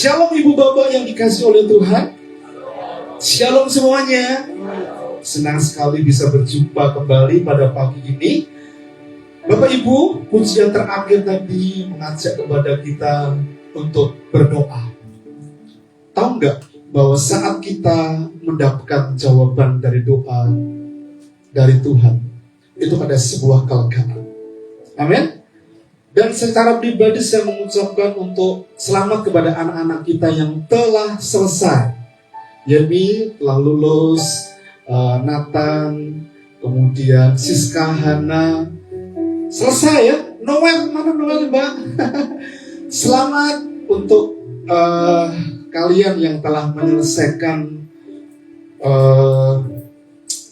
Shalom ibu bapak yang dikasih oleh Tuhan. Shalom semuanya. Senang sekali bisa berjumpa kembali pada pagi ini. Bapak ibu, pujian terakhir tadi mengajak kepada kita untuk berdoa. Tahu nggak bahwa saat kita mendapatkan jawaban dari doa dari Tuhan, itu ada sebuah kelegaan. Amin. Dan secara pribadi saya mengucapkan untuk selamat kepada anak-anak kita yang telah selesai. Yemi telah lulus, Nathan, kemudian Siska, Hana, selesai ya. Noel, mana Noel Mbak? Selamat untuk kalian yang telah menyelesaikan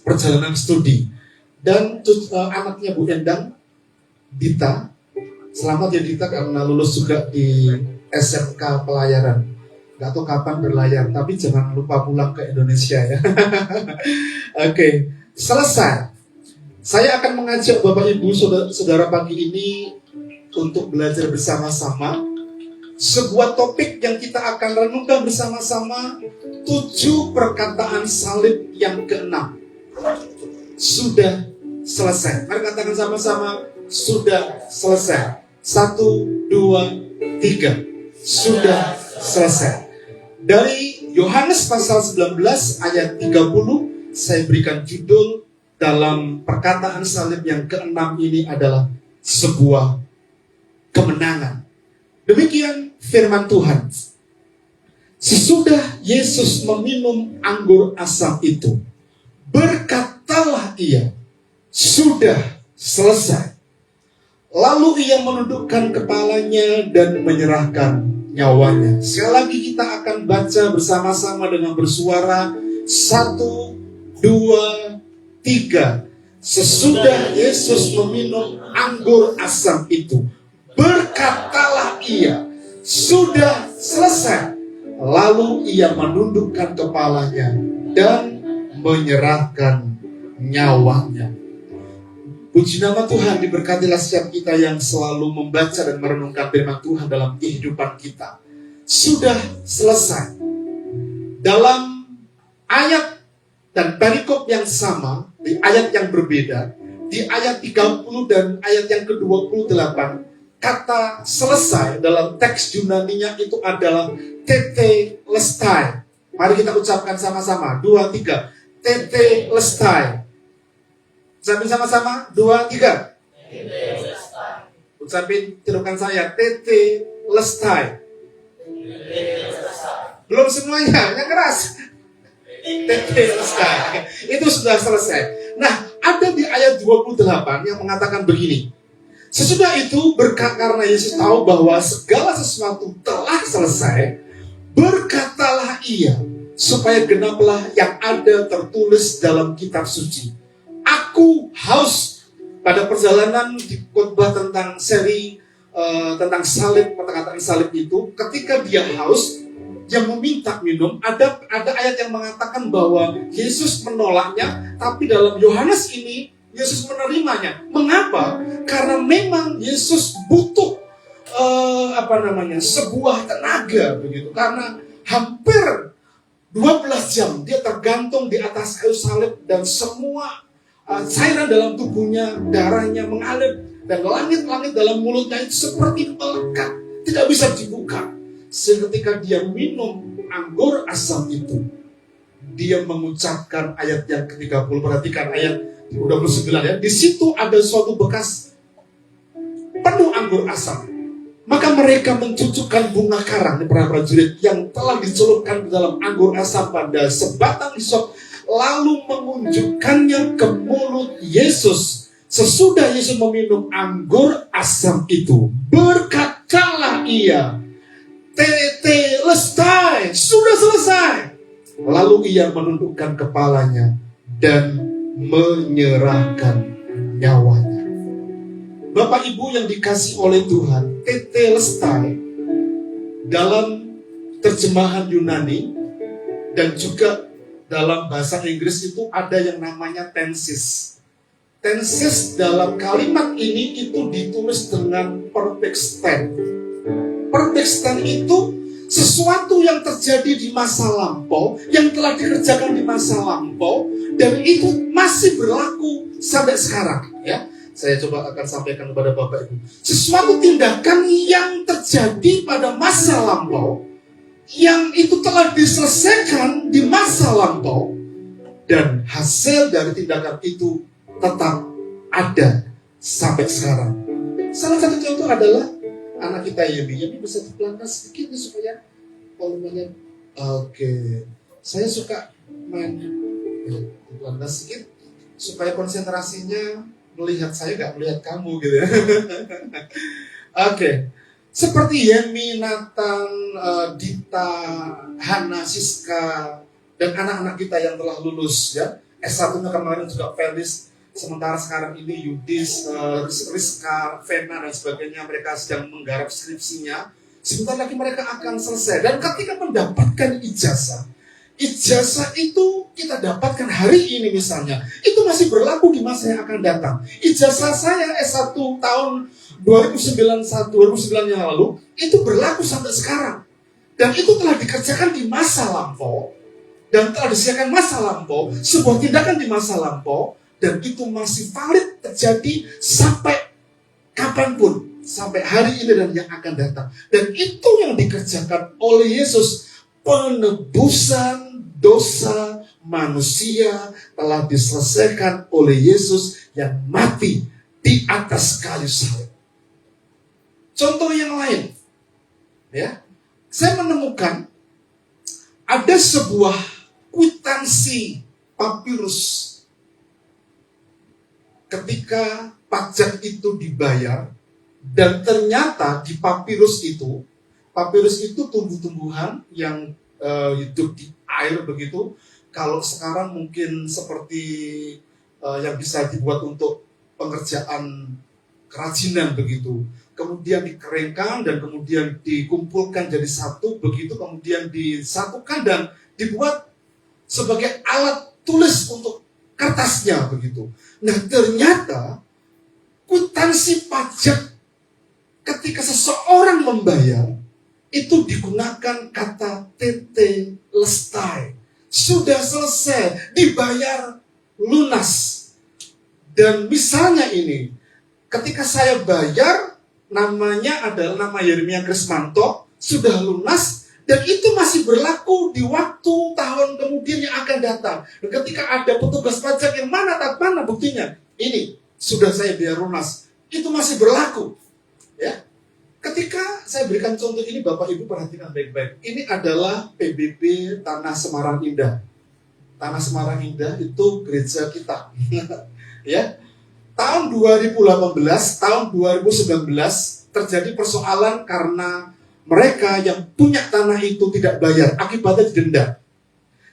perjalanan studi. Dan anaknya Bu Endang, Dita, selamat ya Dita karena lulus juga di SMK Pelayaran. Gak tahu kapan berlayar, tapi jangan lupa pulang ke Indonesia ya. Oke, selesai. Saya akan mengajak Bapak Ibu Saudara pagi ini untuk belajar bersama-sama sebuah topik yang kita akan renungkan bersama-sama, 7 perkataan salib yang ke-6. Sudah selesai. Mari katakan sama-sama, sudah selesai. 1, 2, 3. Sudah selesai. Dari Yohanes pasal 19 ayat 30, saya berikan judul dalam perkataan salib yang ke-6 ini adalah sebuah kemenangan. Demikian firman Tuhan. Sesudah Yesus meminum anggur asam itu, berkatalah ia, sudah selesai. Lalu ia menundukkan kepalanya dan menyerahkan nyawanya. Sekali lagi kita akan baca bersama-sama dengan bersuara. 1, 2, 3. Sesudah Yesus meminum anggur asam itu, berkatalah ia, sudah selesai. Lalu ia menundukkan kepalanya dan menyerahkan nyawanya. Puji nama Tuhan, diberkatilah setiap kita yang selalu membaca dan merenungkan firman Tuhan dalam kehidupan kita. Sudah selesai. Dalam ayat dan perikop yang sama, di ayat yang berbeda, di ayat 30 dan ayat yang ke-28, kata selesai dalam teks Yunaninya itu adalah tetelestai. Mari kita ucapkan sama-sama, 2, 3. Tetelestai. Ucapin sama-sama, 2, 3. Ucapin tirukan saya, tetelestai. Belum semuanya, yang keras. Tetelestai. Itu sudah selesai. Nah, ada di ayat 28 yang mengatakan begini. Sesudah itu, karena Yesus tahu bahwa segala sesuatu telah selesai, berkatalah ia, supaya genaplah yang ada tertulis dalam kitab suci. Aku haus. Pada perjalanan di khotbah tentang seri tentang salib, perkataan salib itu, ketika dia haus, dia meminta minum. Ada ayat yang mengatakan bahwa Yesus menolaknya, tapi dalam Yohanes ini Yesus menerimanya. Mengapa? Karena memang Yesus butuh sebuah tenaga begitu. Karena hampir 12 jam dia tergantung di atas kayu salib dan semua cairan dalam tubuhnya, darahnya mengalir, dan langit-langit dalam mulutnya itu seperti melekat, tidak bisa dibuka. Sehingga ketika dia minum anggur asam itu, dia mengucapkan ayat yang ke-30. Perhatikan ayat 29 ya. Di situ ada suatu bekas penuh anggur asam. Maka mereka mencucukkan bunga karang, para prajurit, yang telah dicelupkan ke dalam anggur asam pada sebatang hisop, lalu mengunjukkannya ke mulut Yesus. Sesudah Yesus meminum anggur asam itu, berkatalah ia, tetelestai, sudah selesai. Lalu ia menundukkan kepalanya dan menyerahkan nyawanya. Bapak Ibu yang dikasih oleh Tuhan, tetelestai dalam terjemahan Yunani dan juga dalam bahasa Inggris itu ada yang namanya tenses. Tenses dalam kalimat ini itu ditulis dengan perfect tense. Perfect tense itu sesuatu yang terjadi di masa lampau, yang telah dikerjakan di masa lampau, dan itu masih berlaku sampai sekarang. Ya, saya coba akan sampaikan kepada Bapak Ibu. Sesuatu tindakan yang terjadi pada masa lampau, yang itu telah diselesaikan di masa lampau, dan hasil dari tindakan itu tetap ada sampai sekarang. Salah satu contoh adalah anak kita Yemi. Yemi bisa dipelankan sedikit nih supaya volumenya. Oke. Saya suka main dipelankan sedikit supaya konsentrasinya melihat saya, gak melihat kamu gitu ya. Oke. Seperti Yemi, Nathan, Dita, Hana, Siska, dan anak-anak kita yang telah lulus ya. S1-nya kemarin juga Felis, sementara sekarang ini Yudis, Rizka, Vena dan sebagainya, mereka sedang menggarap skripsinya. Sebentar lagi mereka akan selesai. Dan ketika mendapatkan ijazah itu kita dapatkan hari ini misalnya, itu masih berlaku di masa yang akan datang. Ijazah saya S1 tahun 2009 yang lalu, itu berlaku sampai sekarang. Dan itu telah dikerjakan di masa lampau, dan telah disediakan masa lampau, sebuah tindakan di masa lampau, dan itu masih valid terjadi sampai kapanpun, sampai hari ini dan yang akan datang. Dan itu yang dikerjakan oleh Yesus. Penebusan dosa manusia telah diselesaikan oleh Yesus yang mati di atas kayu salib. Contoh yang lain, ya, saya menemukan ada sebuah kwitansi papirus. Ketika pajak itu dibayar, dan ternyata di papirus itu tumbuh-tumbuhan yang hidup di air begitu. Kalau sekarang mungkin seperti yang bisa dibuat untuk pengerjaan kerajinan begitu. Kemudian dikeringkan dan kemudian dikumpulkan jadi satu begitu, kemudian disatukan dan dibuat sebagai alat tulis untuk kertasnya begitu. Nah, ternyata kwitansi pajak ketika seseorang membayar itu digunakan kata tetelestai. Sudah selesai, dibayar lunas. Dan misalnya ini, ketika saya bayar, namanya adalah nama Yeremia Krismanto, sudah lunas, dan itu masih berlaku di waktu tahun kemudian yang akan datang. Dan ketika ada petugas pajak yang mana buktinya, ini sudah saya bayar lunas, itu masih berlaku. Ya, ketika saya berikan contoh ini, Bapak Ibu perhatikan baik-baik. Ini adalah PBB Tanah Semarang Indah. Tanah Semarang Indah itu gereja kita. Ya, tahun 2018, tahun 2019 terjadi persoalan karena mereka yang punya tanah itu tidak bayar, akibatnya didenda.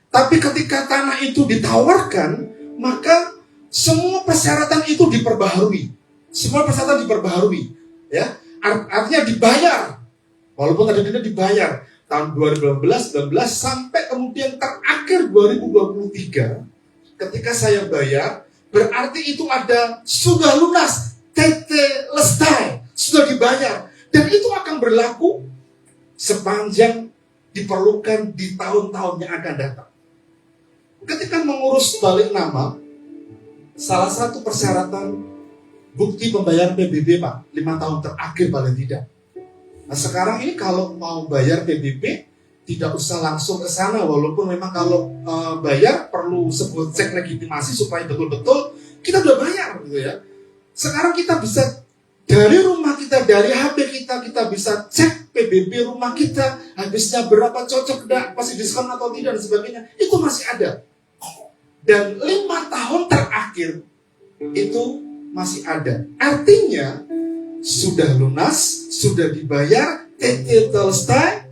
Tapi ketika tanah itu ditawarkan, maka semua persyaratan itu diperbaharui. Semua persyaratan diperbaharui, ya. Artinya dibayar, walaupun ada denda dibayar. Tahun 2019 sampai kemudian terakhir 2023, ketika saya bayar, berarti itu ada sudah lunas, tetelestai, sudah dibayar. Dan itu akan berlaku sepanjang diperlukan di tahun-tahun yang akan datang. Ketika mengurus balik nama, salah satu persyaratan bukti pembayaran PBB, Pak, 5 tahun terakhir paling tidak. Nah, sekarang ini kalau mau bayar PBB, tidak usah langsung ke sana, walaupun memang kalau bayar perlu sebuah cek legitimasi supaya betul-betul kita udah bayar gitu ya. Sekarang kita bisa dari rumah kita, dari HP kita bisa cek PBB rumah kita, habisnya berapa, cocok enggak, pasti diskon atau tidak dan sebagainya. Itu masih ada. Dan 5 tahun terakhir itu masih ada. Artinya sudah lunas, sudah dibayar, tetelestai,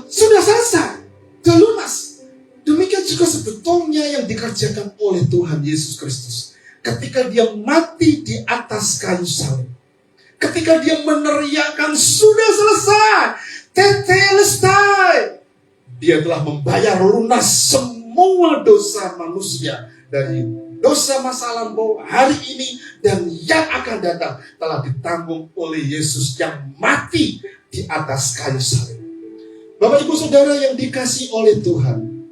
sudah selesai, sudah lunas. Demikian juga sebetulnya yang dikerjakan oleh Tuhan Yesus Kristus. Ketika dia mati di atas kayu salib, ketika dia meneriakkan sudah selesai, tetelestai, dia telah membayar lunas semua dosa manusia, dari dosa masa lampau, hari ini, dan yang akan datang telah ditanggung oleh Yesus yang mati di atas kayu salib. Bapak Ibu Saudara yang dikasih oleh Tuhan,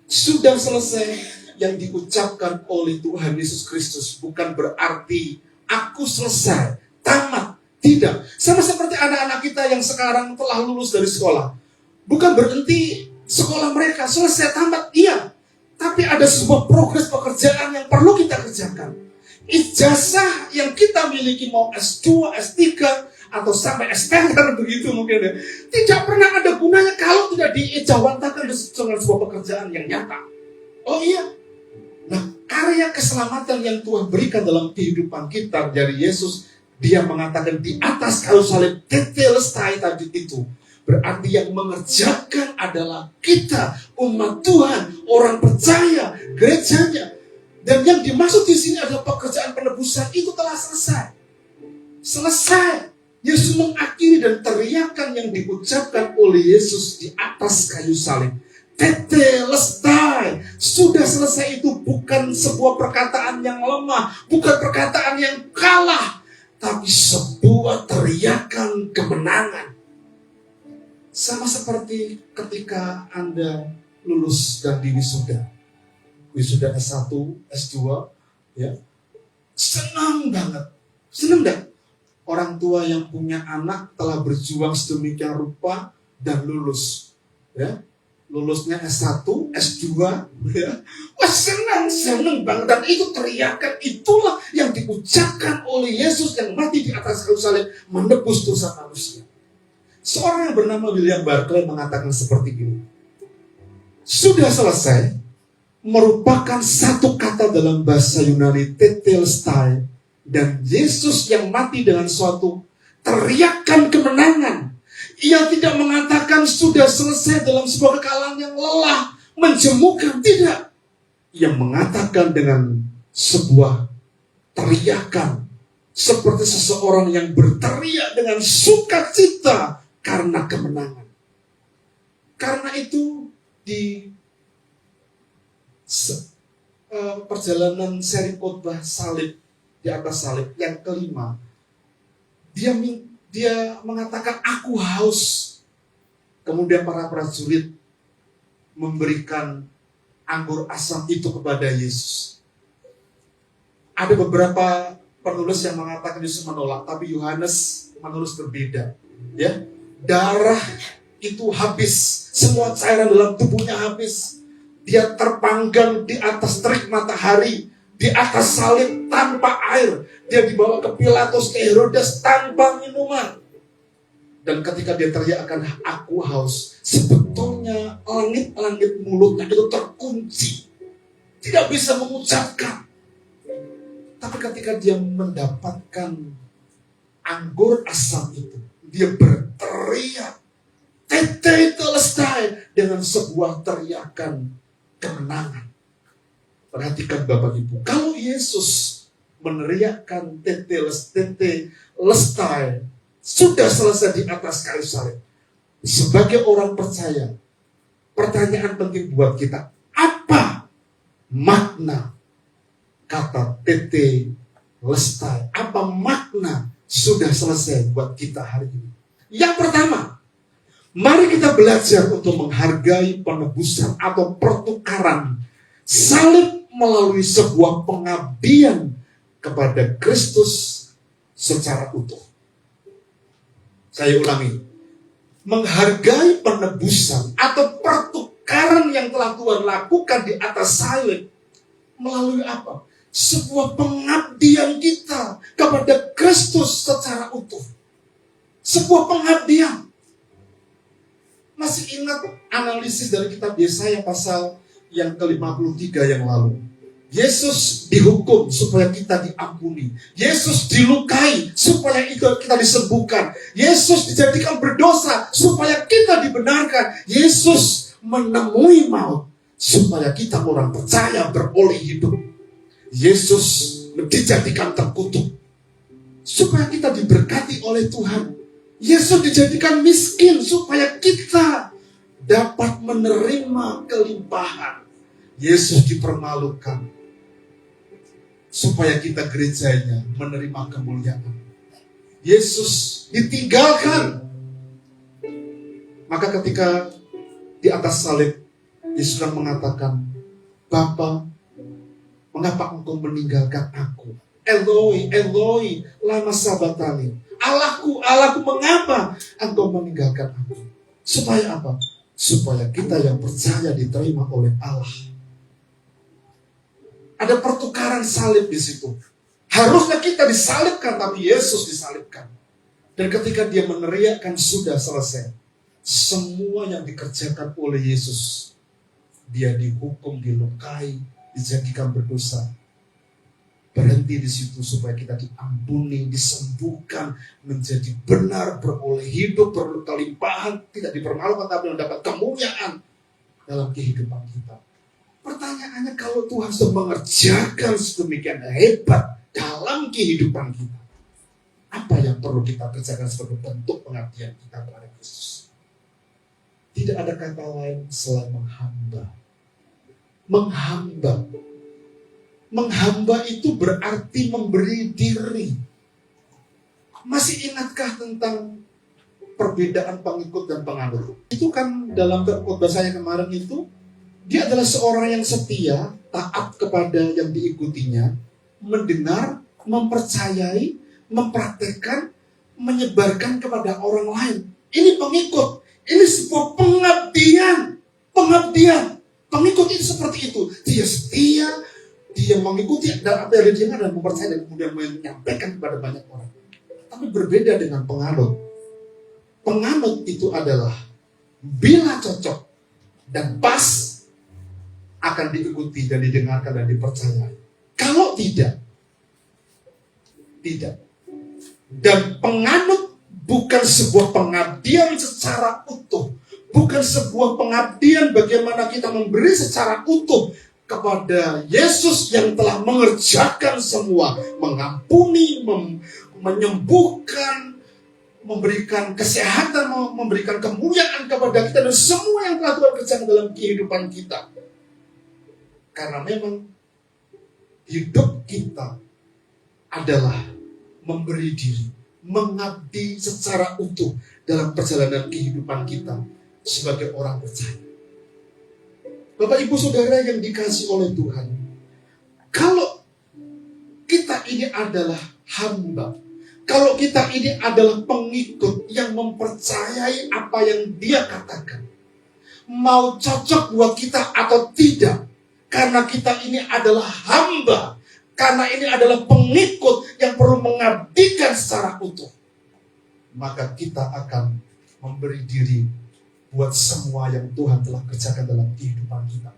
sudah selesai yang diucapkan oleh Tuhan Yesus Kristus bukan berarti aku selesai, tamat. Tidak. Sama seperti anak-anak kita yang sekarang telah lulus dari sekolah. Bukan berhenti sekolah mereka selesai, tamat. Iya. Tapi ada sebuah progres pekerjaan yang perlu kita kerjakan. Ijazah yang kita miliki mau S2, S3, atau sampai S-Teller begitu mungkin ya. Tidak pernah ada gunanya kalau tidak diejawantahkan dengan sebuah pekerjaan yang nyata. Oh iya. Nah, karya keselamatan yang Tuhan berikan dalam kehidupan kita dari Yesus, Dia mengatakan di atas kayu salib tetelestai tadi itu. Berarti yang mengerjakan adalah kita, umat Tuhan, orang percaya, gerejanya. Dan yang dimaksud di sini adalah pekerjaan penebusan itu telah selesai. Selesai. Yesus mengakhiri dan teriakan yang diucapkan oleh Yesus di atas kayu salib. Tetelestai. Sudah selesai itu bukan sebuah perkataan yang lemah, bukan perkataan yang kalah, tapi sebuah teriakan kemenangan. Sama seperti ketika Anda lulus dan diwisuda. Wisuda S1, S2, ya. Senang banget. Senang enggak? Orang tua yang punya anak telah berjuang sedemikian rupa dan lulus. Ya. Lulusnya S1, S2, ya. Wah, senang banget. Dan itu teriakan, itulah yang diucapkan oleh Yesus yang mati di atas kayu salib menebus dosa manusia. Seorang yang bernama William Barclay mengatakan seperti ini. Sudah selesai merupakan satu kata dalam bahasa Yunani tetelestai, dan Yesus yang mati dengan suatu teriakan kemenangan. Ia tidak mengatakan sudah selesai dalam sebuah kekalahan yang lelah, menjemukan, tidak. Ia mengatakan dengan sebuah teriakan, seperti seseorang yang berteriak dengan sukacita karena kemenangan. Karena itu di perjalanan seri khotbah salib, di atas salib yang kelima, dia mengatakan aku haus. Kemudian para prajurit memberikan anggur asam itu kepada Yesus. Ada beberapa penulis yang mengatakan Yesus menolak, tapi Yohanes menulis berbeda. Ya, darah itu habis, semua cairan dalam tubuhnya habis. Dia terpanggang di atas terik matahari, di atas salib tanpa air. Dia dibawa ke Pilatus, ke Herodes tanpa minuman. Dan ketika dia teriakkan aku haus, sebetulnya langit-langit mulutnya itu terkunci, tidak bisa mengucapkan. Tapi ketika dia mendapatkan anggur asam itu, dia berteriak tetelestai dengan sebuah teriakan kemenangan. Perhatikan Bapak Ibu, kalau Yesus meneriakkan tetelestai sudah selesai di atas kayu salib, sebagai orang percaya, pertanyaan penting buat kita, apa makna kata tetelestai? Apa makna sudah selesai buat kita hari ini? Yang pertama, mari kita belajar untuk menghargai penebusan atau pertukaran salib melalui sebuah pengabdian kepada Kristus secara utuh. Saya ulangi, menghargai penebusan atau pertukaran yang telah Tuhan lakukan di atas salib melalui apa? Sebuah pengabdian kita kepada Kristus secara utuh. Sebuah pengabdian. Masih ingat analisis dari kitab Yesaya pasal yang ke-53 yang lalu? Yesus dihukum supaya kita diampuni. Yesus dilukai supaya kita disembuhkan. Yesus dijadikan berdosa supaya kita dibenarkan. Yesus menemui maut supaya kita orang percaya beroleh hidup. Yesus dijadikan terkutuk supaya kita diberkati oleh Tuhan. Yesus dijadikan miskin supaya kita dapat menerima kelimpahan. Yesus dipermalukan supaya kita gerejanya menerima kemuliaan. Yesus ditinggalkan. Maka ketika di atas salib, Yesus mengatakan, Bapa, mengapa engkau meninggalkan aku? Eloi, Eloi, lama sabatani. Allahku, Allahku, mengapa engkau meninggalkan aku? Supaya apa? Supaya kita yang percaya diterima oleh Allah. Ada pertukaran salib di situ. Harusnya kita disalibkan, tapi Yesus disalibkan. Dan ketika dia meneriakkan sudah selesai, semua yang dikerjakan oleh Yesus, dia dihukum, dilukai, dijadikan berdosa. Berhenti di situ supaya kita diampuni, disembuhkan, menjadi benar, beroleh hidup, berkelimpahan, tidak dipermalukan, tapi mendapat kemuliaan dalam kehidupan kita. Pertanyaannya, kalau Tuhan sudah mengerjakan sedemikian hebat dalam kehidupan kita, apa yang perlu kita kerjakan sebagai bentuk pengabdian kita kepada Kristus? Tidak ada kata lain selain menghamba. Menghamba. Menghamba itu berarti memberi diri. Masih ingatkah tentang perbedaan pengikut dan penganut? Itu kan dalam khotbah saya kemarin itu, dia adalah seorang yang setia, taat kepada yang diikutinya, mendengar, mempercayai, mempraktekkan, menyebarkan kepada orang lain. Ini pengikut. Ini sebuah pengabdian. Pengabdian. Pengikut itu seperti itu. Dia setia, dia mengikuti dan apa yang dia dengar dan mempercayai dan kemudian menyampaikan kepada banyak orang. Tapi berbeda dengan penganut. Penganut itu adalah bila cocok dan pas akan diikuti dan didengarkan dan dipercayai. Kalau tidak. Dan penganut bukan sebuah pengabdian secara utuh. Bukan sebuah pengabdian bagaimana kita memberi secara utuh kepada Yesus yang telah mengerjakan semua. Mengampuni, menyembuhkan, memberikan kesehatan, memberikan kemuliaan kepada kita. Dan semua yang telah Tuhan kerjakan dalam kehidupan kita. Karena memang hidup kita adalah memberi diri, mengabdi secara utuh dalam perjalanan kehidupan kita sebagai orang percaya. Bapak Ibu Saudara yang dikasihi oleh Tuhan, kalau kita ini adalah hamba, kalau kita ini adalah pengikut yang mempercayai apa yang dia katakan, mau cocok buat kita atau tidak, karena kita ini adalah hamba, karena ini adalah pengikut yang perlu mengabdikan secara utuh, maka kita akan memberi diri buat semua yang Tuhan telah kerjakan dalam kehidupan kita.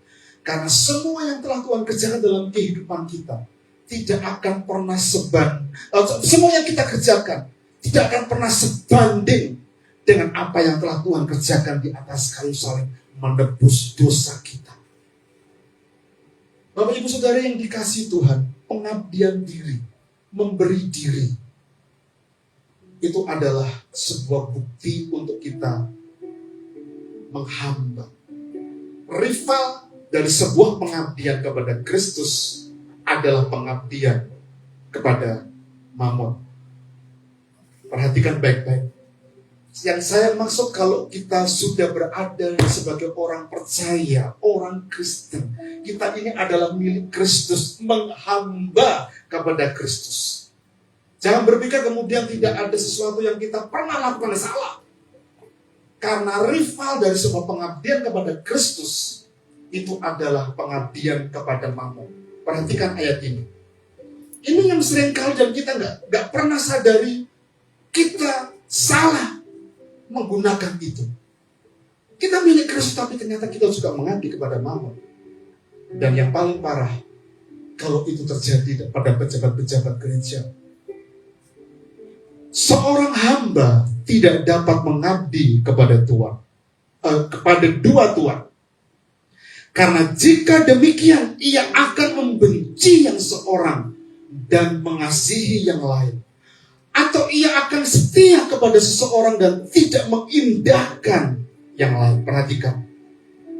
Karena semua yang telah Tuhan kerjakan dalam kehidupan kita tidak akan pernah semua yang kita kerjakan tidak akan pernah sebanding dengan apa yang telah Tuhan kerjakan di atas kayu salib menebus dosa kita. Bapak Ibu Saudara yang dikasihi Tuhan, pengabdian diri, memberi diri, itu adalah sebuah bukti untuk kita menghamba. Rival dari sebuah pengabdian kepada Kristus adalah pengabdian kepada Mammon. Perhatikan baik-baik. Yang saya maksud kalau kita sudah berada sebagai orang percaya, orang Kristen, kita ini adalah milik Kristus, menghamba kepada Kristus. Jangan berpikir kemudian tidak ada sesuatu yang kita pernah lakukan yang salah. Karena rival dari sebuah pengabdian kepada Kristus itu adalah pengabdian kepada Mammon. Perhatikan ayat ini. Ini yang seringkali dan kita nggak pernah sadari kita salah menggunakan itu. Kita milik Kristus tapi ternyata kita juga mengabdi kepada Mammon. Dan yang paling parah, kalau itu terjadi pada pejabat-pejabat gereja, seorang hamba tidak dapat mengabdi kepada Tuhan, kepada dua Tuhan. Karena jika demikian, ia akan membenci yang seorang dan mengasihi yang lain. Atau ia akan setia kepada seseorang dan tidak mengindahkan yang lain. Perhatikan.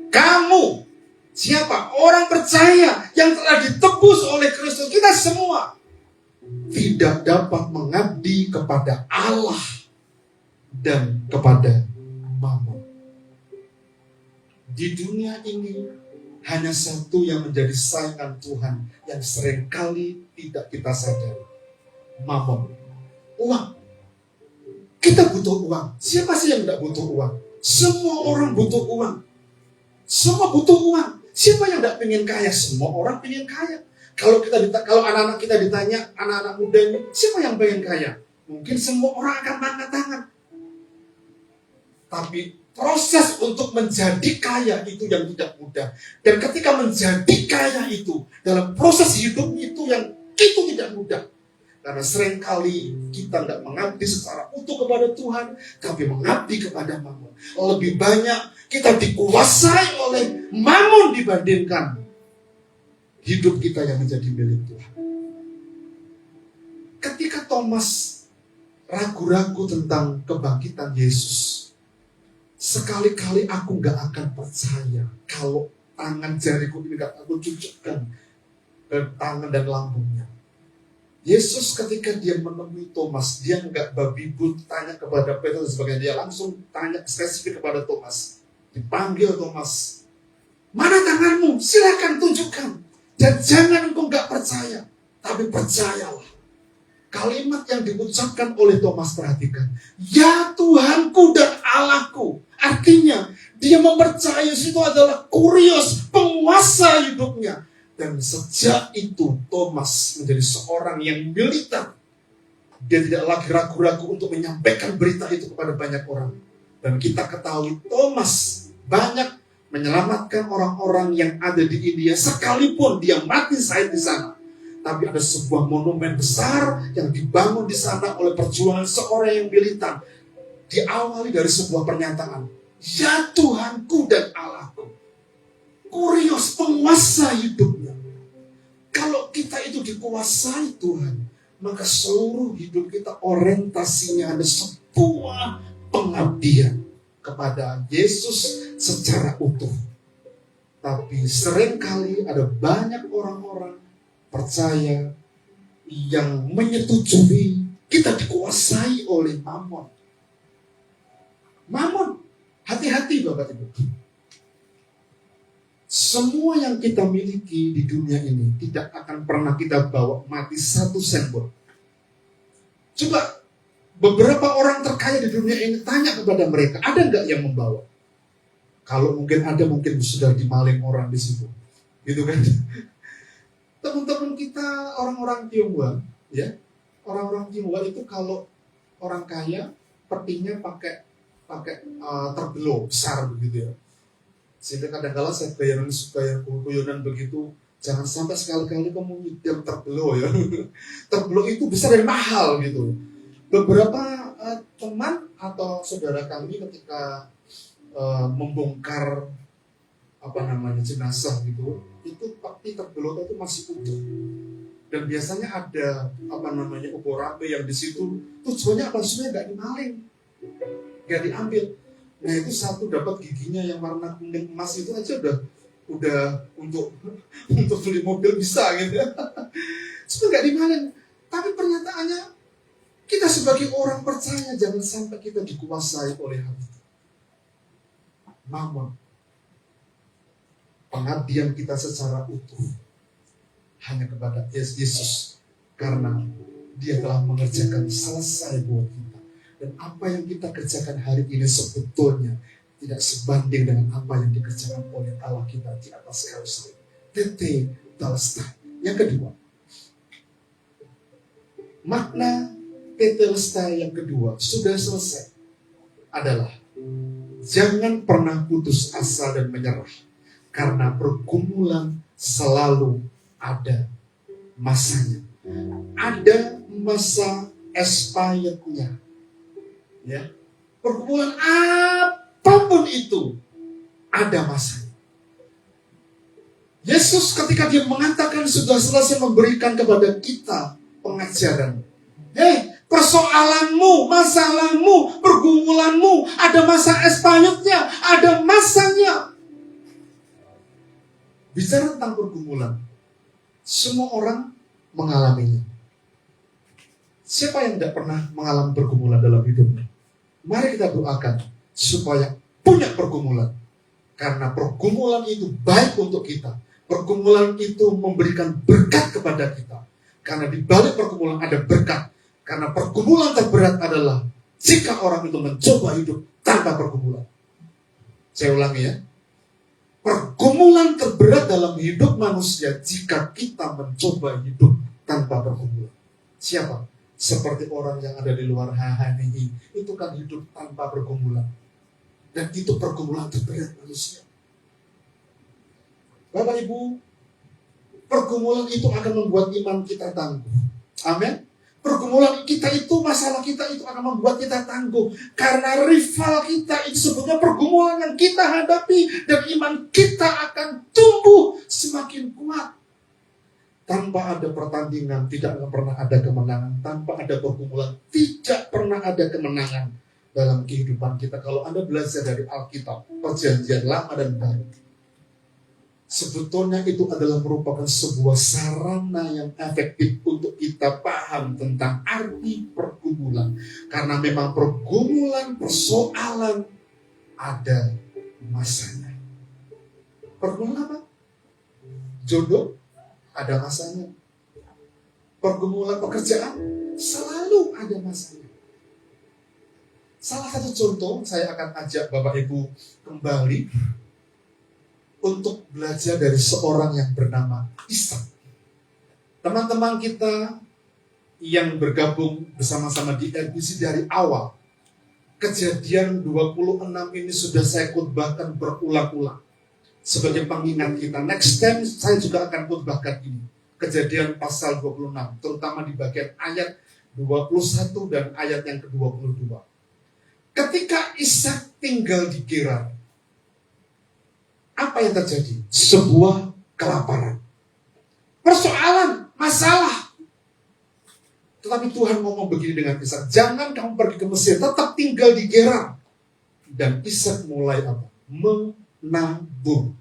Kamu, siapa? Orang percaya yang telah ditebus oleh Kristus. Kita semua tidak dapat mengabdi kepada Allah dan kepada Mammon. Di dunia ini hanya satu yang menjadi sayangan Tuhan yang seringkali tidak kita sadari. Mamon. Uang. Kita butuh uang. Siapa sih yang tidak butuh uang? Semua orang butuh uang. Semua butuh uang. Siapa yang tidak pengen kaya? Semua orang pengen kaya. Kalau anak-anak kita ditanya, anak-anak muda ini, siapa yang pengen kaya? Mungkin semua orang akan angkat tangan. Tapi proses untuk menjadi kaya itu yang tidak mudah. Dan ketika menjadi kaya itu, dalam proses hidup itu yang itu tidak mudah. Karena seringkali kita tidak mengabdi secara utuh kepada Tuhan, tapi mengabdi kepada Mamon. Lebih banyak kita dikuasai oleh Mamon dibandingkan hidup kita yang menjadi milik Tuhan. Ketika Thomas ragu-ragu tentang kebangkitan Yesus, sekali-kali aku gak akan percaya kalau tangan jariku ini gak aku cucukkan ke tangan dan lambungnya. Yesus ketika dia menemui Thomas, dia gak babi but tanya kepada Petrus dan sebagainya. Dia langsung tanya spesifik kepada Thomas. Dipanggil Thomas, mana tanganmu? Silakan tunjukkan. Dan jangan engkau gak percaya, tapi percayalah. Kalimat yang diucapkan oleh Thomas, perhatikan. Ya Tuhanku dan Allahku. Artinya, dia mempercayai itu adalah Kurios, penguasa hidupnya. Dan sejak itu, Thomas menjadi seorang yang militan. Dia tidak lagi ragu-ragu untuk menyampaikan berita itu kepada banyak orang. Dan kita ketahui, Thomas banyak menyelamatkan orang-orang yang ada di India. Sekalipun dia mati syahid di sana. Tapi ada sebuah monumen besar yang dibangun di sana oleh perjuangan seorang yang militan. Diawali dari sebuah pernyataan. Ya Tuhanku dan Allahku. Kurios, penguasa hidupnya. Kalau kita itu dikuasai Tuhan, maka seluruh hidup kita orientasinya ada sebuah pengabdian kepada Yesus secara utuh. Tapi seringkali ada banyak orang-orang percaya yang menyetujui kita dikuasai oleh Mamon. Mamon, hati-hati Bapak Ibu. Semua yang kita miliki di dunia ini tidak akan pernah kita bawa mati satu sen pun. Coba beberapa orang terkaya di dunia ini tanya kepada mereka, ada nggak yang membawa? Kalau mungkin ada, mungkin sudah dimaling orang di situ, gitu kan? Teman-teman kita orang-orang Tionghoa, ya, orang-orang Tionghoa itu kalau orang kaya petinya pakai terbelo besar begitu ya. Sehingga kadang-kadang saya suka guyonan begitu, jangan sampai sekali-kali kamu nyidam terbelo ya. Terbelo itu besar dan mahal gitu. Beberapa teman atau saudara kami ketika membongkar jenazah gitu, itu peti terbelo itu masih utuh. Dan biasanya ada obor api yang di situ tujuannya apa? Sebenarnya nggak dimaling, nggak diambil. Nah itu satu dapat giginya yang warna kuning emas itu aja udah untuk beli mobil bisa gitu ya. Sebenarnya nggak dimaling. Tapi pernyataannya kita sebagai orang percaya jangan sampai kita dikuasai oleh hal itu. Mamon. Pengabdian kita secara utuh hanya kepada Yesus karena Dia telah mengerjakan selesai buat kita. Dan apa yang kita kerjakan hari ini sebetulnya tidak sebanding dengan apa yang dikerjakan oleh Allah kita di atas kayu salib. Tetelestai. Yang kedua, makna tetelestai yang kedua sudah selesai adalah jangan pernah putus asa dan menyerah. Karena pergumulan selalu ada masanya. Ada masa expirednya. Ya, pergumulan apapun itu ada masanya. Yesus ketika dia mengatakan sudah selesai memberikan kepada kita pengajaran. Persoalanmu, masalahmu, pergumulanmu ada masa expirednya, ada masanya. Bicara tentang pergumulan, semua orang mengalaminya. Siapa yang tidak pernah mengalami pergumulan dalam hidupnya? Mari kita doakan supaya punya pergumulan. Karena pergumulan itu baik untuk kita. Pergumulan itu memberikan berkat kepada kita. Karena di balik pergumulan ada berkat. Karena pergumulan terberat adalah jika orang itu mencoba hidup tanpa pergumulan. Saya ulangi ya. Pergumulan terberat dalam hidup manusia jika kita mencoba hidup tanpa pergumulan. Siapa? Seperti orang yang ada di luar HHNI. Itu kan hidup tanpa pergumulan. Dan itu pergumulan terberat manusia. Bapak Ibu, pergumulan itu akan membuat iman kita tangguh. Amin. Pergumulan kita itu, masalah kita itu akan membuat kita tangguh. Karena rival kita itu sebenarnya pergumulan yang kita hadapi. Dan iman kita akan tumbuh semakin kuat. Tanpa ada pertandingan, tidak akan pernah ada kemenangan. Tanpa ada pergumulan, tidak pernah ada kemenangan dalam kehidupan kita. Kalau Anda belajar dari Alkitab, Perjanjian Lama dan Baru, sebetulnya itu adalah merupakan sebuah sarana yang efektif untuk kita paham tentang arti pergumulan. Karena memang pergumulan, persoalan ada masanya. Pergumulan apa? Jodoh ada masanya. Pergumulan pekerjaan selalu ada masanya. Salah satu contoh, saya akan ajak Bapak Ibu kembali untuk belajar dari seorang yang bernama Ishak. Teman-teman kita yang bergabung bersama-sama di RBC dari awal, kejadian 26 ini sudah saya khotbahkan berulang-ulang. Sebagai pengingat kita, next time saya juga akan khotbahkan ini. Kejadian pasal 26, terutama di bagian ayat 21 dan ayat yang ke-22. Ketika Ishak tinggal di Gerar, apa yang terjadi? Sebuah kelaparan. Persoalan, masalah. Tetapi Tuhan ngomong begini dengan Ishak, jangan kamu pergi ke Mesir, tetap tinggal di Gerar. Dan Ishak mulai apa? Menabur.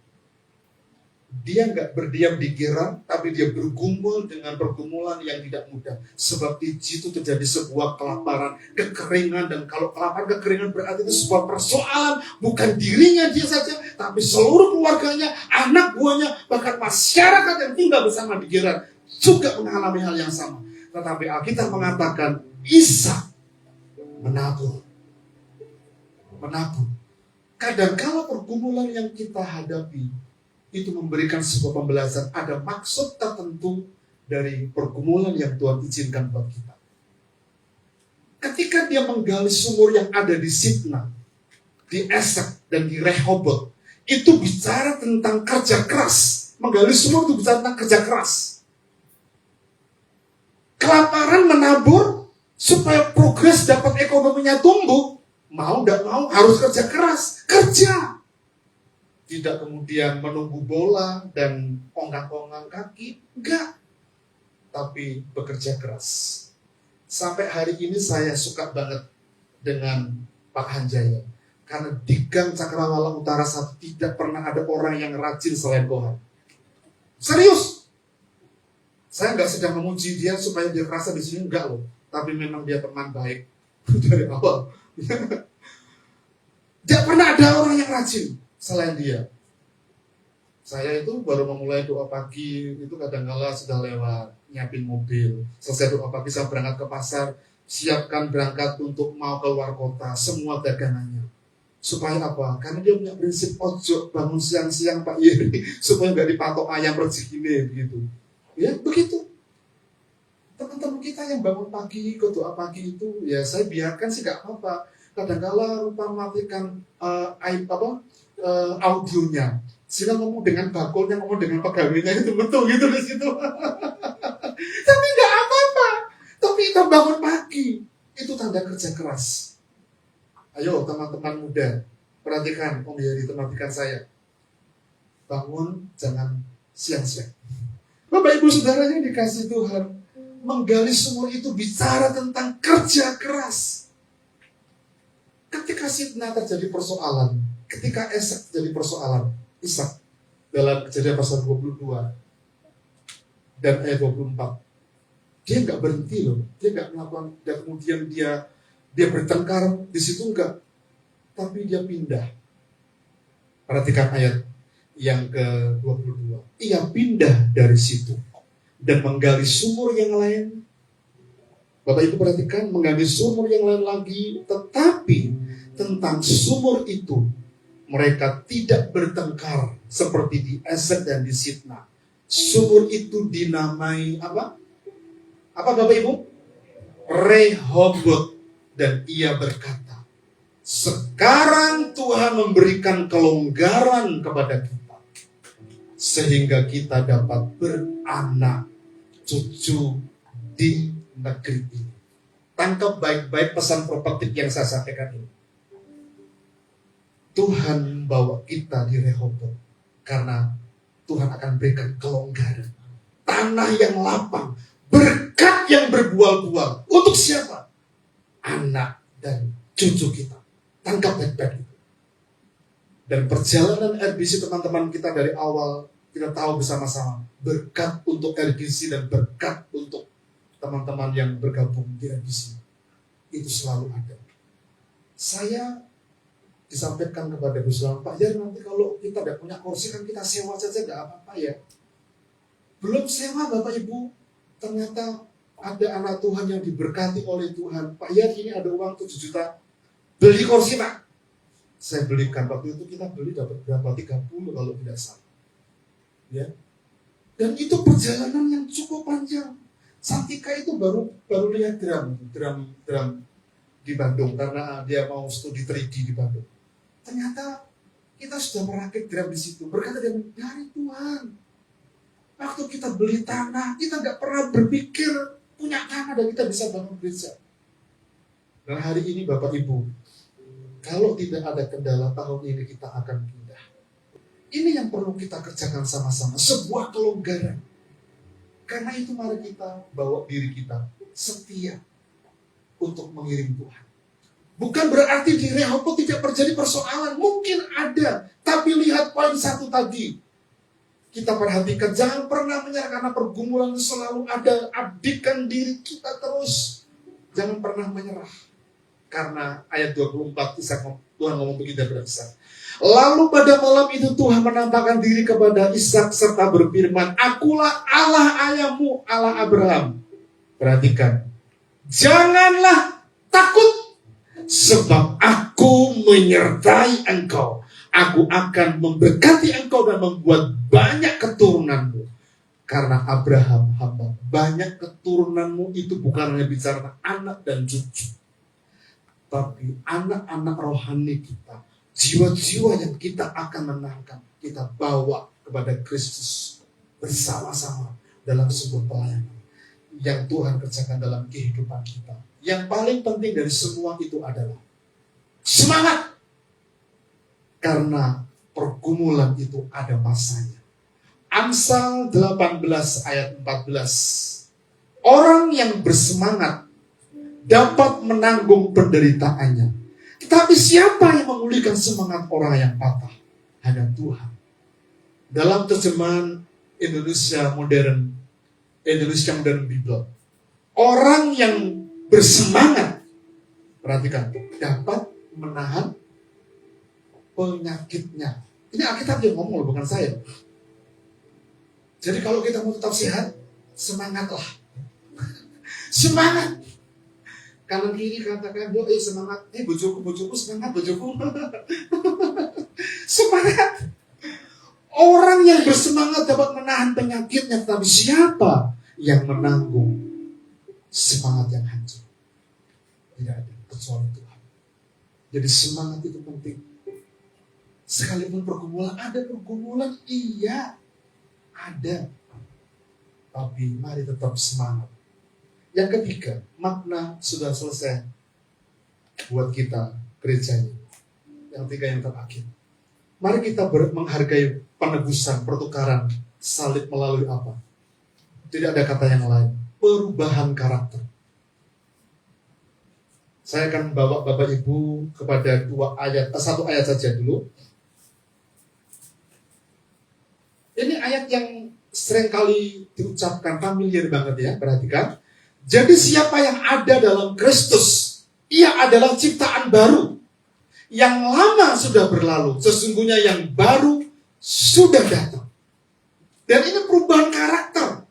Dia nggak berdiam di Gerar, tapi dia bergumul dengan pergumulan yang tidak mudah. Sebab di situ terjadi sebuah kelaparan, kekeringan, dan kalau kelaparan, kekeringan berarti itu sebuah persoalan, bukan dirinya dia saja, tapi seluruh keluarganya, anak buahnya, bahkan masyarakat yang tinggal bersama di Gerar juga mengalami hal yang sama. Tetapi Alkitab mengatakan Ishak menabur. Kadang-kala pergumulan yang kita hadapi itu memberikan sebuah pembelajaran, ada maksud tertentu dari pergumulan yang Tuhan izinkan buat kita. Ketika dia menggali sumur yang ada di Sitna, di Esek, dan di Rehobot, itu bicara tentang kerja keras. Menggali sumur itu bicara tentang kerja keras. Kelaparan menabur supaya progres dapat ekonominya tumbuh. Mau tidak mau harus kerja keras. Kerja. Tidak kemudian menunggu bola dan ongkang-ongkang kaki. Enggak. Tapi bekerja keras. Sampai hari ini saya suka banget dengan Pak Hanjaya. Karena di Gang Cakrawala Utara 1 tidak pernah ada orang yang rajin selain Kohan. Serius. Saya nggak sedang memuji dia supaya dia merasa di sini, enggak loh. Tapi memang dia teman baik dari awal. Tidak pernah ada orang yang rajin selain dia. Saya itu baru memulai doa pagi, itu kadang-kala sudah lewat, nyiapin mobil. Selesai doa pagi saya berangkat ke pasar, siapkan berangkat untuk mau keluar kota, semua dagangannya. Supaya apa? Karena dia punya prinsip ojo bangun siang-siang Pak Yeri, supaya nggak dipatok ayam rezekinya begitu. Ya begitu. Teman-teman kita yang bangun pagi, ke doa pagi itu, ya saya biarkan sih nggak apa-apa. Kadang-kala lupa matikan audionya. Sehingga ngomong dengan bakulnya, ngomong dengan pegawainya itu betul gitu di situ. Tapi nggak apa-apa. Tapi kita bangun pagi, itu tanda kerja keras. Ayo teman-teman muda, perhatikan Om Yeri, perhatikan saya. Bangun jangan siang-siang. Bapak Ibu Saudara yang dikasih Tuhan, menggali sumur itu bicara tentang kerja keras. Ketika Sitna terjadi persoalan, ketika Esek terjadi persoalan, Ishak dalam Kejadian pasal 22 dan ayat 24, dia nggak berhenti loh, dia nggak melakukan, dan kemudian dia bertengkar di situ enggak, tapi dia pindah. Perhatikan ayat yang ke-22. Ia pindah dari situ dan menggali sumur yang lain. Bapak Ibu perhatikan, menggali sumur yang lain lagi. Tetapi tentang sumur itu mereka tidak bertengkar seperti di Esek dan di Sitna. Sumur itu dinamai apa? Apa Bapak Ibu? Rehobot. Dan ia berkata, sekarang Tuhan memberikan kelonggaran kepada kita, sehingga kita dapat beranak cucu di negeri ini. Tangkap baik-baik pesan prophetik yang saya sampaikan ini. Tuhan membawa kita di Rehobot karena Tuhan akan berikan kelonggaran, tanah yang lapang, berkat yang berbuah-buah. Untuk siapa? Anak dan cucu kita. Tangkap baik-baik itu. Dan perjalanan RBC teman-teman kita dari awal, kita tahu bersama-sama berkat untuk RBC dan berkat untuk teman-teman yang bergabung di RBC itu selalu ada. Saya disampaikan kepada Gus Lam, Pak Jar, nanti kalau kita tidak punya kursi kan kita sewa saja, nggak apa-apa ya. Belum sewa Bapak Ibu, ternyata ada anak Tuhan yang diberkati oleh Tuhan. Pak Jar, ini ada uang 7 juta, beli kursi Pak. Saya belikan, waktu itu kita beli dapat berapa? 30 kalau tidak salah. Ya. Dan itu perjalanan yang cukup panjang. Santika itu baru lihat drum di Bandung karena dia mau studi 3D di Bandung. Ternyata kita sudah merakit drum di situ. Berkata dari Tuhan. Waktu kita beli tanah, kita nggak pernah berpikir punya tanah dan kita bisa bangun gereja. Dan hari ini Bapak Ibu, kalau tidak ada kendala tahun ini kita akan pindah. Ini yang perlu kita kerjakan sama-sama, sebuah kelonggaran. Karena itu mari kita bawa diri kita setia untuk mengiring Tuhan. Bukan berarti di Rehobot tidak terjadi persoalan, mungkin ada. Tapi lihat poin 1 tadi. Kita perhatikan, jangan pernah menyerah karena pergumulan selalu ada. Abdikan diri kita terus. Jangan pernah menyerah. Karena ayat 24 Tuhan ngomong begitu kepada Ishak. Lalu pada malam itu Tuhan menampakkan diri kepada Ishak serta berfirman, Akulah Allah ayahmu, Allah Abraham. Perhatikan. Janganlah takut, sebab aku menyertai engkau. Aku akan memberkati engkau dan membuat banyak keturunanmu. Karena Abraham hamba, banyak keturunanmu itu bukan hanya bicara anak dan cucu, tapi anak-anak rohani kita, jiwa-jiwa yang kita akan menangkan, kita bawa kepada Kristus bersama-sama dalam sebuah pelayanan yang Tuhan kerjakan dalam kehidupan kita. Yang paling penting dari semua itu adalah semangat. Karena pergumulan itu ada masanya. Amsal 18 ayat 14. Orang yang bersemangat dapat menanggung penderitaannya. Tetapi siapa yang memulihkan semangat orang yang patah? Hanya Tuhan. Dalam terjemahan Indonesia Modern Bible, orang yang bersemangat, perhatikan, dapat menahan penyakitnya. Ini Alkitab yang ngomong, bukan saya. Jadi kalau kita mau tetap sehat, semangatlah. Semangat. Kanan kiri katakan, semangat. Bojoku semangat, bojoku. Semangat. Orang yang bersemangat dapat menahan penyakitnya, tetapi siapa yang menanggung semangat yang hancur? Tidak ada, kecuali Tuhan. Jadi semangat itu penting. Sekalipun pergumulan, iya, ada. Tapi mari tetap semangat. Yang ketiga, makna sudah selesai buat kita gerejanya. Yang ketiga, yang terakhir. Mari kita menghargai penebusan, pertukaran salib melalui apa? Tidak ada kata yang lain. Perubahan karakter. Saya akan bawa Bapak Ibu kepada satu ayat saja dulu. Ini ayat yang seringkali diucapkan, familiar banget ya, perhatikan. Jadi siapa yang ada dalam Kristus, ia adalah ciptaan baru. Yang lama sudah berlalu, sesungguhnya yang baru sudah datang. Dan ini perubahan karakter.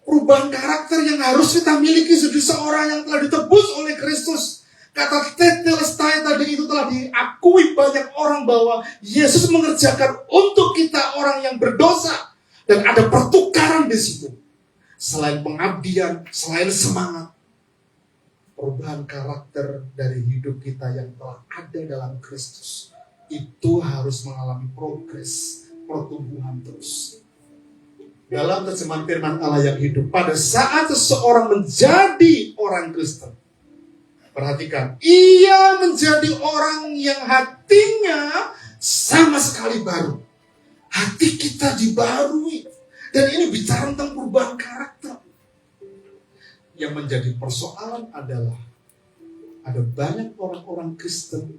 Perubahan karakter yang harus kita miliki sebagai seorang yang telah ditebus oleh Kristus. Kata tetelestai tadi itu telah diakui banyak orang bahwa Yesus mengerjakan untuk kita orang yang berdosa. Dan ada pertukaran di situ. Selain pengabdian, selain semangat, perubahan karakter dari hidup kita yang telah ada dalam Kristus itu harus mengalami progres, pertumbuhan terus. Dalam terjemahan firman Allah yang hidup, pada saat seseorang menjadi orang Kristen, perhatikan, ia menjadi orang yang hatinya sama sekali baru. Hati kita dibarui. Dan ini bicara tentang perubahan karakter. Yang menjadi persoalan adalah ada banyak orang-orang Kristen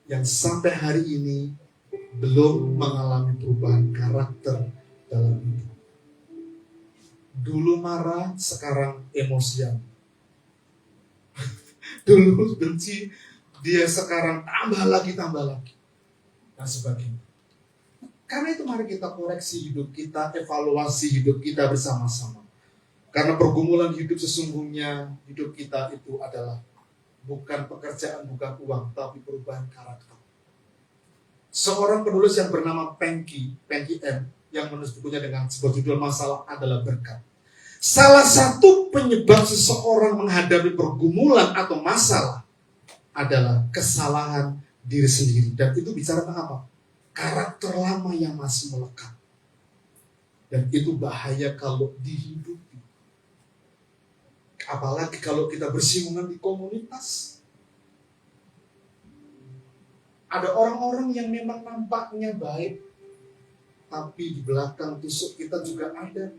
yang sampai hari ini belum mengalami perubahan karakter dalam hidup. Dulu marah, sekarang emosian. Dulu benci, dia sekarang tambah lagi. Dan sebagainya. Karena itu mari kita koreksi hidup kita, evaluasi hidup kita bersama-sama. Karena pergumulan hidup sesungguhnya, hidup kita itu adalah bukan pekerjaan, bukan uang, tapi perubahan karakter. Seorang penulis yang bernama Penky M, yang menulis bukunya dengan sebuah judul Masalah Adalah Berkat. Salah satu penyebab seseorang menghadapi pergumulan atau masalah adalah kesalahan diri sendiri. Dan itu bicara tentang apa? Karakter lama yang masih melekat. Dan itu bahaya kalau dihidupi. Apalagi kalau kita bersinggungan di komunitas. Ada orang-orang yang memang nampaknya baik, tapi di belakang tusuk kita juga ada.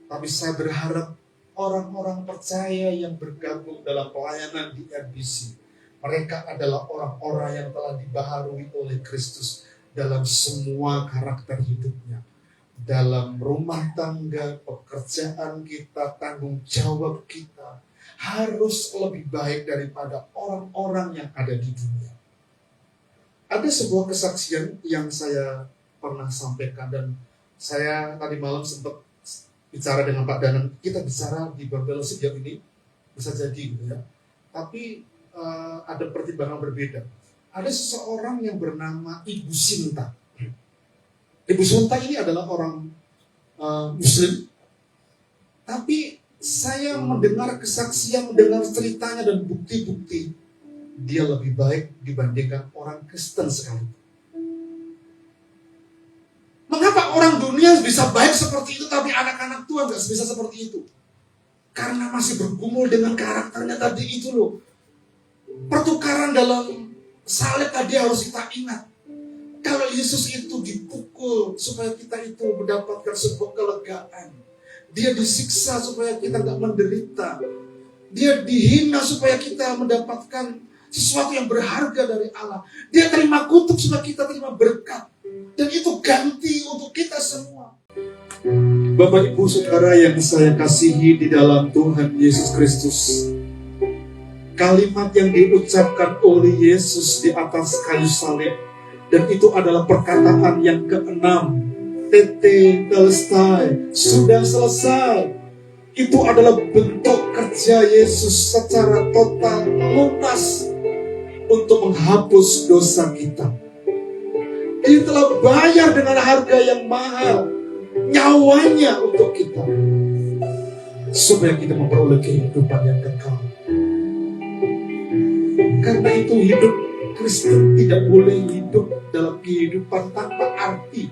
Tapi saya berharap orang-orang percaya yang bergabung dalam pelayanan di RBC, mereka adalah orang-orang yang telah dibaharui oleh Kristus dalam semua karakter hidupnya. Dalam rumah tangga, pekerjaan kita, tanggung jawab kita harus lebih baik daripada orang-orang yang ada di dunia. Ada sebuah kesaksian yang saya pernah sampaikan dan saya tadi malam sempat bicara dengan Pak Danan. Kita bicara di Fellowship yang ini bisa jadi gitu ya. Tapi ada pertimbangan berbeda. Ada seseorang yang bernama Ibu Sinta. Ibu Sinta ini adalah orang Muslim. Tapi saya mendengar kesaksian, mendengar ceritanya dan bukti-bukti. Dia lebih baik dibandingkan orang Kristen sekali. Mengapa orang dunia bisa baik seperti itu, tapi anak-anak Tuhan gak bisa seperti itu? Karena masih bergumul dengan karakternya tadi itu loh. Pertukaran dalam salib tadi harus kita ingat. Kalau Yesus itu dipukul supaya kita itu mendapatkan sebuah kelegaan. Dia disiksa supaya kita gak menderita. Dia dihina supaya kita mendapatkan sesuatu yang berharga dari Allah. Dia terima kutuk supaya kita terima berkat. Dan itu ganti untuk kita semua. Bapak Ibu Saudara yang saya kasihi di dalam Tuhan Yesus Kristus, kalimat yang diucapkan oleh Yesus di atas kayu salib, dan itu adalah perkataan yang keenam, tetelestai, sudah selesai. Itu adalah bentuk kerja Yesus secara total, lunas untuk menghapus dosa kita. Dia telah bayar dengan harga yang mahal, nyawanya untuk kita, supaya kita memperoleh kehidupan yang kekal. Karena itu hidup Kristen tidak boleh hidup dalam kehidupan tanpa arti.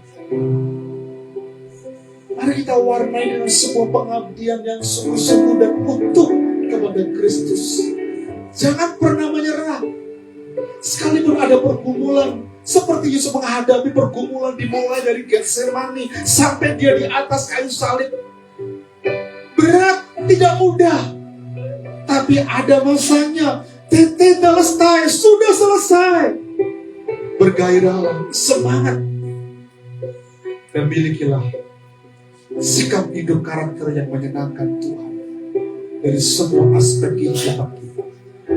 Mari kita warnai dengan sebuah pengabdian yang sungguh-sungguh dan utuh kepada Kristus. Jangan pernah menyerah. Sekalipun ada pergumulan, seperti Yesus menghadapi pergumulan dimulai dari Getsemani sampai dia di atas kayu salib. Berat, tidak mudah. Tapi ada masanya. Tetelestai, sudah selesai. Bergairahlah, semangat. Dan milikilah sikap hidup karakter yang menyenangkan Tuhan dari semua aspek kehidupan kita.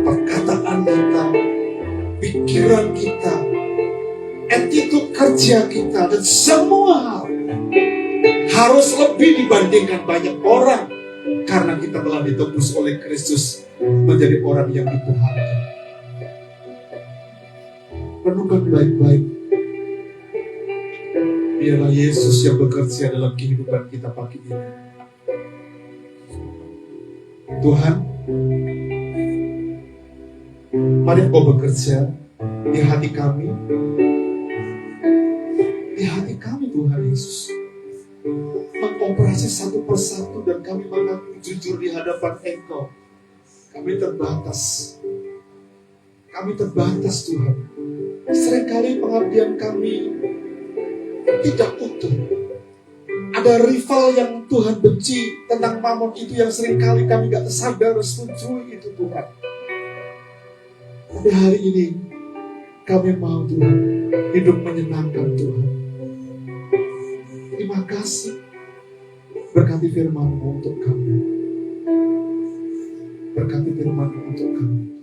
Perkataan kita, pikiran kita, attitude kerja kita, dan semua hal harus lebih dibandingkan banyak orang, karena kita telah ditebus oleh Kristus menjadi orang yang diberhati. Renungkan baik-baik. Biarlah Yesus yang bekerja dalam kehidupan kita pagi ini. Tuhan, mari Engkau bekerja di hati kami. Di hati kami Tuhan Yesus. Mengoperasi satu persatu dan kami mengaku jujur di hadapan Engkau. Kami terbatas. Kami terbatas Tuhan. Seringkali pengabdian kami tidak utuh. Ada rival yang Tuhan benci tentang Mamon itu yang seringkali kami gak tersadar setujui itu Tuhan. Tapi hari ini kami mau Tuhan hidup menyenangkan Tuhan. Terima kasih. Berkati firman-Mu untuk kami. Berkati firman-Mu untuk kami.